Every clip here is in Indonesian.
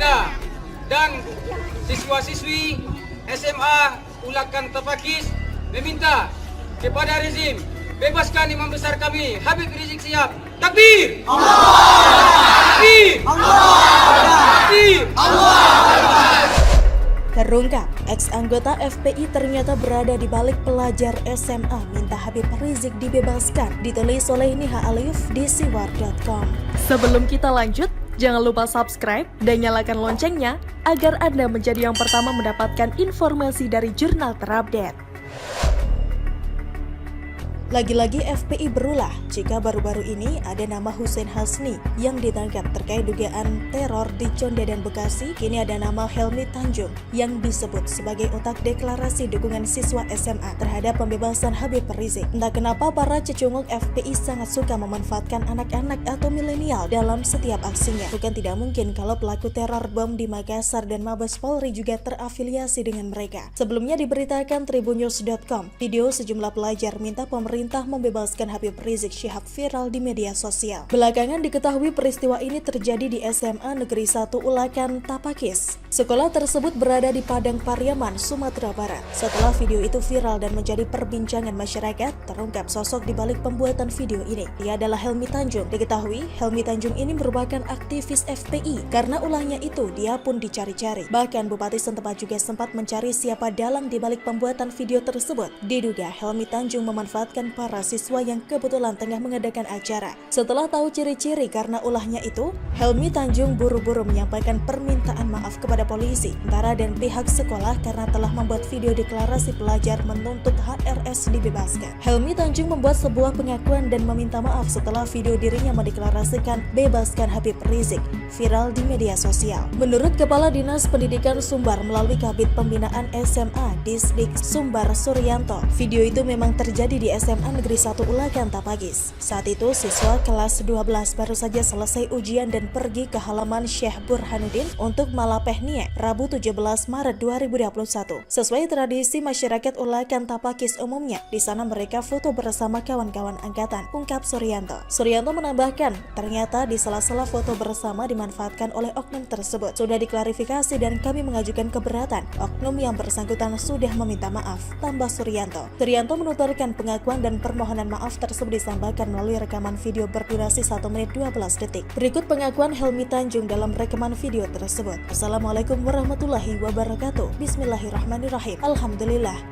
Anda dan siswa-siswi SMA Ulakan Tapakis meminta kepada rezim bebaskan imam besar kami Habib Rizik Syihab. Takbir! Takbir! Takbir! Terungkap, ex-anggota FPI ternyata berada di balik pelajar SMA minta Habib Rizik dibebaskan, ditulis oleh Niha Alif di siwar.com. Sebelum kita lanjut, jangan lupa subscribe dan nyalakan loncengnya agar Anda menjadi yang pertama mendapatkan informasi dari jurnal terupdate. Lagi-lagi FPI berulah jika baru-baru ini ada nama Hussein Hasni yang ditangkap terkait dugaan teror di Conde dan Bekasi. Kini ada nama Helmi Tanjung yang disebut sebagai otak deklarasi dukungan siswa SMA terhadap pembebasan Habib Rizik. Entah kenapa para cecunguk FPI sangat suka memanfaatkan anak-anak atau milenial dalam setiap aksinya. Bukan tidak mungkin kalau pelaku teror bom di Makassar dan Mabes Polri juga terafiliasi dengan mereka. Sebelumnya diberitakan tribunnews.com, video sejumlah pelajar minta pemerintah membebaskan Habib Rizik Syihab viral di media sosial. Belakangan diketahui peristiwa ini terjadi di SMA Negeri 1 Ulakan Tapakis. Sekolah tersebut berada di Padang Pariaman, Sumatera Barat. Setelah video itu viral dan menjadi perbincangan masyarakat, terungkap sosok di balik pembuatan video ini. Dia adalah Helmi Tanjung. Diketahui, Helmi Tanjung ini merupakan aktivis FPI. Karena ulahnya itu, dia pun dicari-cari. Bahkan Bupati setempat juga sempat mencari siapa dalang di balik pembuatan video tersebut. Diduga Helmi Tanjung memanfaatkan para siswa yang kebetulan tengah mengadakan acara. Setelah tahu ciri-ciri karena ulahnya itu, Helmi Tanjung buru-buru menyampaikan permintaan maaf kepada polisi, tentara dan pihak sekolah karena telah membuat video deklarasi pelajar menuntut HRS dibebaskan. Helmi Tanjung membuat sebuah pengakuan dan meminta maaf setelah video dirinya mendeklarasikan bebaskan Habib Rizik viral di media sosial. Menurut Kepala Dinas Pendidikan Sumbar melalui Kabid Pembinaan SMA Disdik Sumbar Suryanto, video itu memang terjadi di SMA Negeri 1 Ulakan Tapakis. Saat itu siswa kelas 12 baru saja selesai ujian dan pergi ke halaman Syekh Burhanuddin untuk Malapehnie Rabu 17 Maret 2021. Sesuai tradisi masyarakat Ulakan Tapakis umumnya, di sana mereka foto bersama kawan-kawan angkatan, ungkap Suryanto. Suryanto menambahkan, ternyata di sela-sela foto bersama dimanfaatkan oleh oknum tersebut. Sudah diklarifikasi dan kami mengajukan keberatan. Oknum yang bersangkutan sudah meminta maaf, tambah Suryanto. Suryanto menuturkan pengakuan dan permohonan maaf tersebut disampaikan melalui rekaman video berdurasi 1 menit 12 detik. Berikut pengakuan Helmi Tanjung dalam rekaman video tersebut. Assalamualaikum warahmatullahi wabarakatuh. Bismillahirrahmanirrahim.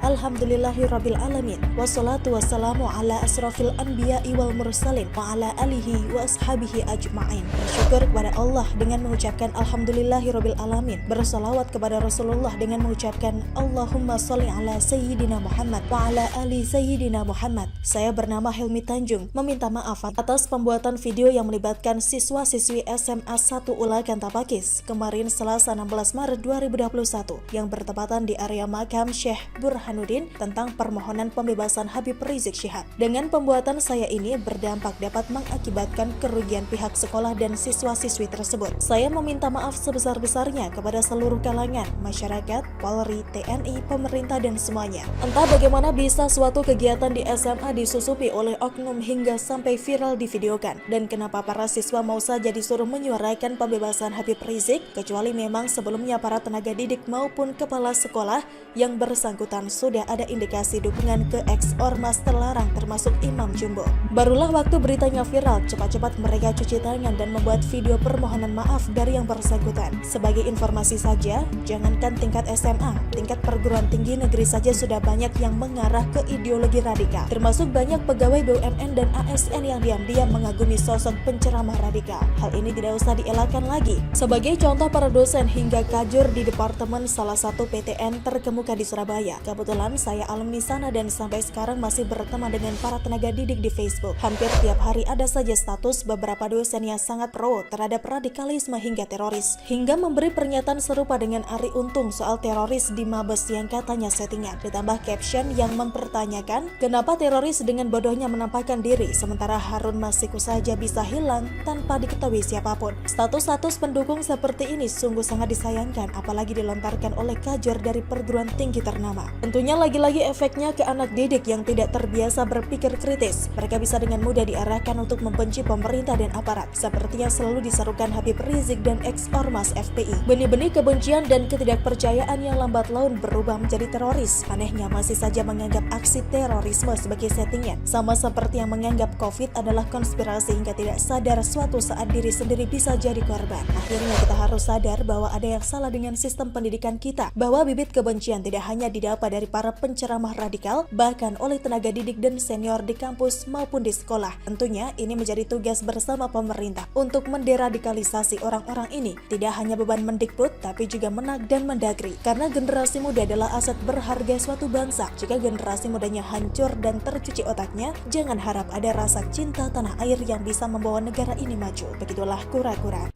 Alhamdulillahirabbil alamin. Wassalatu wassalamu ala asrafil anbiya'i wal mursalin wa ala alihi wa ashabihi ajma'in. Bersyukur kepada Allah dengan mengucapkan alhamdulillahirabbil alamin. Bersalawat kepada Rasulullah dengan mengucapkan Allahumma sholli ala sayyidina Muhammad wa ala ali sayyidina Muhammad. Saya bernama Helmi Tanjung, meminta maaf atas pembuatan video yang melibatkan siswa-siswi SMA 1 Ulakan Tapakis kemarin Selasa 16 Maret 2021 yang bertepatan di area makam Syekh Burhanuddin tentang permohonan pembebasan Habib Rizik Syihab. Dengan pembuatan saya ini berdampak dapat mengakibatkan kerugian pihak sekolah dan siswa-siswi tersebut. Saya meminta maaf sebesar-besarnya kepada seluruh kalangan, masyarakat, Polri, TNI, pemerintah dan semuanya. Entah bagaimana bisa suatu kegiatan di SMA disusupi oleh oknum hingga sampai viral divideokan, dan kenapa para siswa mau saja disuruh menyuarakan pembebasan Habib Rizik, kecuali memang sebelumnya para tenaga didik maupun kepala sekolah yang bersangkutan sudah ada indikasi dukungan ke ex-ormas terlarang termasuk Imam Jumbo. Barulah waktu beritanya viral, cepat-cepat mereka cuci tangan dan membuat video permohonan maaf dari yang bersangkutan. Sebagai informasi saja, jangankan tingkat SMA, tingkat perguruan tinggi negeri saja sudah banyak yang mengarah ke ideologi radikal, termasuk banyak pegawai BUMN dan ASN yang diam-diam mengagumi sosok penceramah radikal. Hal ini tidak usah dielakkan lagi. Sebagai contoh, para dosen hingga kajur di departemen salah satu PTN terkemuka di Surabaya. Kebetulan saya alumni sana dan sampai sekarang masih berteman dengan para tenaga didik di Facebook. Hampir tiap hari ada saja status beberapa dosen yang sangat pro terhadap radikalisme hingga teroris, hingga memberi pernyataan serupa dengan Ari Untung soal teroris di Mabes yang katanya settingan. Ditambah caption yang mempertanyakan kenapa teroris teroris dengan bodohnya menampakkan diri, sementara Harun Masiku saja bisa hilang tanpa diketahui siapapun. Status-status pendukung seperti ini sungguh sangat disayangkan, apalagi dilontarkan oleh kajor dari perguruan tinggi ternama. Tentunya lagi-lagi efeknya ke anak didik yang tidak terbiasa berpikir kritis. Mereka bisa dengan mudah diarahkan untuk membenci pemerintah dan aparat, seperti yang selalu diserukan Habib Rizik dan ex-ormas FPI. Benih-benih kebencian dan ketidakpercayaan yang lambat laun berubah menjadi teroris. Anehnya masih saja menganggap aksi terorisme sebagai settingan, sama seperti yang menganggap COVID adalah konspirasi hingga tidak sadar suatu saat diri sendiri bisa jadi korban. Akhirnya kita harus sadar bahwa ada yang salah dengan sistem pendidikan kita, bahwa bibit kebencian tidak hanya didapat dari para penceramah radikal, bahkan oleh tenaga didik dan senior di kampus maupun di sekolah. Tentunya ini menjadi tugas bersama pemerintah untuk menderadikalisasi orang-orang ini. Tidak hanya beban Mendikbud, tapi juga Menak dan Mendagri, karena generasi muda adalah aset berharga suatu bangsa. Jika generasi mudanya hancur dan tercuci otaknya, jangan harap ada rasa cinta tanah air yang bisa membawa negara ini maju. Begitulah kura-kura.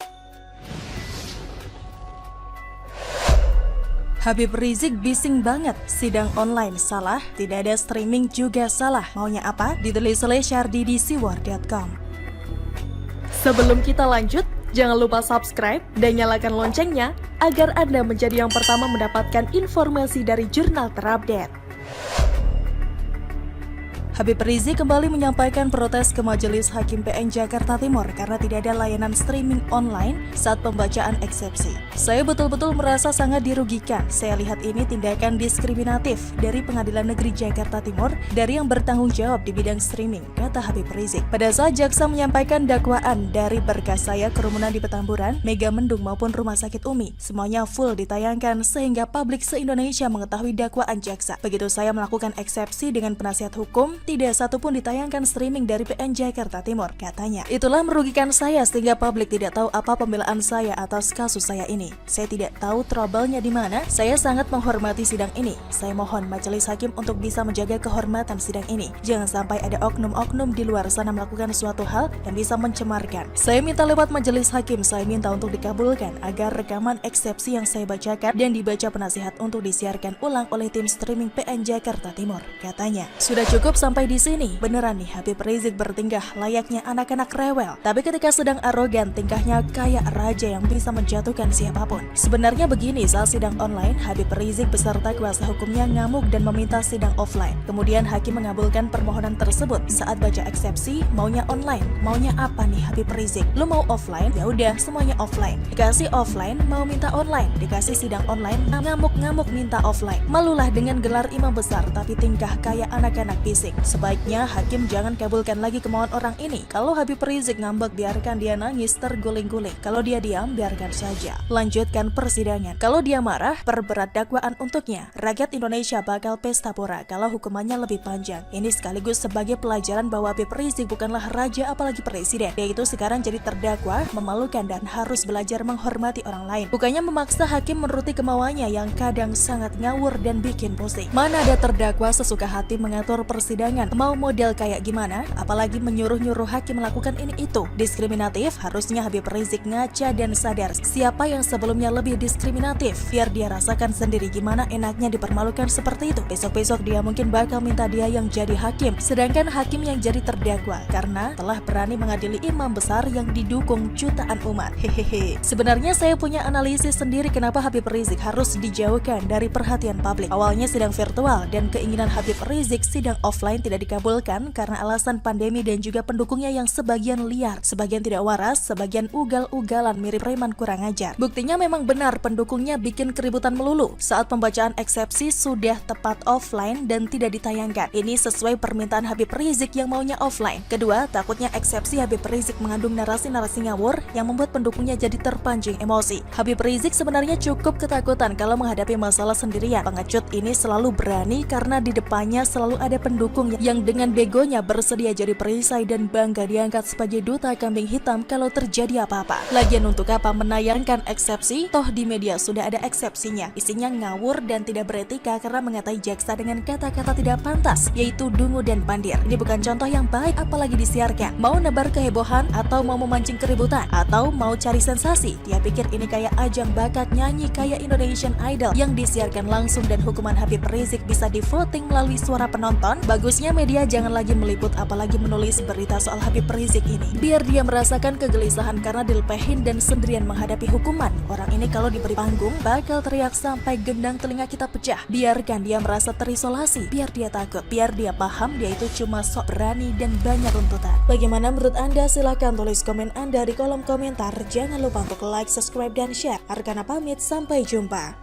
Habib Rizik bising banget, sidang online salah, tidak ada streaming juga salah. Maunya apa? Ditulis oleh Syardi di siwar.com. Sebelum kita lanjut, jangan lupa subscribe dan nyalakan loncengnya agar Anda menjadi yang pertama mendapatkan informasi dari jurnal terupdate. Habib Rizik kembali menyampaikan protes ke Majelis Hakim PN Jakarta Timur karena tidak ada layanan streaming online saat pembacaan eksepsi. Saya betul-betul merasa sangat dirugikan. Saya lihat ini tindakan diskriminatif dari Pengadilan Negeri Jakarta Timur dari yang bertanggung jawab di bidang streaming, kata Habib Rizik. Pada saat jaksa menyampaikan dakwaan dari berkas saya kerumunan di Petamburan, Mega Mendung maupun Rumah Sakit Umi, semuanya full ditayangkan sehingga publik se-Indonesia mengetahui dakwaan jaksa. Begitu saya melakukan eksepsi dengan penasihat hukum, tidak satupun ditayangkan streaming dari PN Jakarta Timur, katanya. Itulah merugikan saya sehingga publik tidak tahu apa pembelaan saya atas kasus saya ini. Saya tidak tahu trouble-nya di mana. Saya sangat menghormati sidang ini. Saya mohon majelis hakim untuk bisa menjaga kehormatan sidang ini. Jangan sampai ada oknum-oknum di luar sana melakukan suatu hal yang bisa mencemarkan. Saya minta lewat majelis hakim, saya minta untuk dikabulkan agar rekaman eksepsi yang saya bacakan dan dibaca penasihat untuk disiarkan ulang oleh tim streaming PN Jakarta Timur, katanya. Sudah cukup sampai di sini. Beneran nih, Habib Rizik bertingkah layaknya anak-anak rewel. Tapi ketika sedang arogan, tingkahnya kayak raja yang bisa menjatuhkan siapapun. Sebenarnya begini, saat sidang online, Habib Rizik beserta kuasa hukumnya ngamuk dan meminta sidang offline. Kemudian hakim mengabulkan permohonan tersebut. Saat baca eksepsi, maunya online. Maunya apa nih Habib Rizik? Lu mau offline? Ya udah, semuanya offline. Dikasih offline, mau minta online. Dikasih sidang online, ngamuk-ngamuk minta offline. Malulah dengan gelar imam besar, tapi tingkah kayak anak-anak bisik. Sebaiknya hakim jangan kabulkan lagi kemauan orang ini. Kalau Habib Rizik ngambek, biarkan dia nangis terguling-guling. Kalau dia diam, biarkan saja. Lanjutkan persidangan. Kalau dia marah, perberat dakwaan untuknya. Rakyat Indonesia bakal pesta pora kalau hukumannya lebih panjang. Ini sekaligus sebagai pelajaran bahwa Habib Rizik bukanlah raja apalagi presiden. Dia itu sekarang jadi terdakwa, memalukan dan harus belajar menghormati orang lain. Bukannya memaksa hakim menuruti kemauannya yang kadang sangat ngawur dan bikin pusing. Mana ada terdakwa sesuka hati mengatur persidangan, mau model kayak gimana, apalagi menyuruh-nyuruh hakim melakukan ini itu. Diskriminatif, harusnya Habib Rizik ngaca dan sadar siapa yang sebelumnya lebih diskriminatif, biar dia rasakan sendiri gimana enaknya dipermalukan seperti itu. Besok-besok dia mungkin bakal minta dia yang jadi hakim, sedangkan hakim yang jadi terdakwa karena telah berani mengadili imam besar yang didukung jutaan umat. Hehehe. Sebenarnya saya punya analisis sendiri kenapa Habib Rizik harus dijauhkan dari perhatian publik. Awalnya sidang virtual dan keinginan Habib Rizik sidang offline tidak dikabulkan karena alasan pandemi dan juga pendukungnya yang sebagian liar, sebagian tidak waras, sebagian ugal-ugalan mirip preman kurang ajar. Buktinya memang benar pendukungnya bikin keributan melulu saat pembacaan eksepsi sudah tepat offline dan tidak ditayangkan. Ini sesuai permintaan Habib Rizik yang maunya offline. Kedua, takutnya eksepsi Habib Rizik mengandung narasi-narasi ngawur yang membuat pendukungnya jadi terpancing emosi. Habib Rizik sebenarnya cukup ketakutan kalau menghadapi masalah sendirian. Pengecut ini selalu berani karena di depannya selalu ada pendukung yang dengan begonya bersedia jadi perisai dan bangga diangkat sebagai duta kambing hitam kalau terjadi apa-apa. Lagian untuk apa menayangkan eksepsi? Toh di media sudah ada eksepsinya. Isinya ngawur dan tidak beretika karena mengatai jaksa dengan kata-kata tidak pantas, yaitu dungu dan pandir. Ini bukan contoh yang baik apalagi disiarkan. Mau nebar kehebohan atau mau memancing keributan atau mau cari sensasi? Dia pikir ini kayak ajang bakat nyanyi kayak Indonesian Idol yang disiarkan langsung dan hukuman Habib Rizik bisa di voting melalui suara penonton. Bagus Seharusnya media jangan lagi meliput apalagi menulis berita soal Habib Rizik ini. Biar dia merasakan kegelisahan karena dilepehin dan sendirian menghadapi hukuman. Orang ini kalau diberi panggung bakal teriak sampai gendang telinga kita pecah. Biarkan dia merasa terisolasi, biar dia takut, biar dia paham dia itu cuma sok berani dan banyak runtutan. Bagaimana menurut Anda? Silahkan tulis komen Anda di kolom komentar. Jangan lupa untuk like, subscribe, dan share. Arkana pamit, sampai jumpa.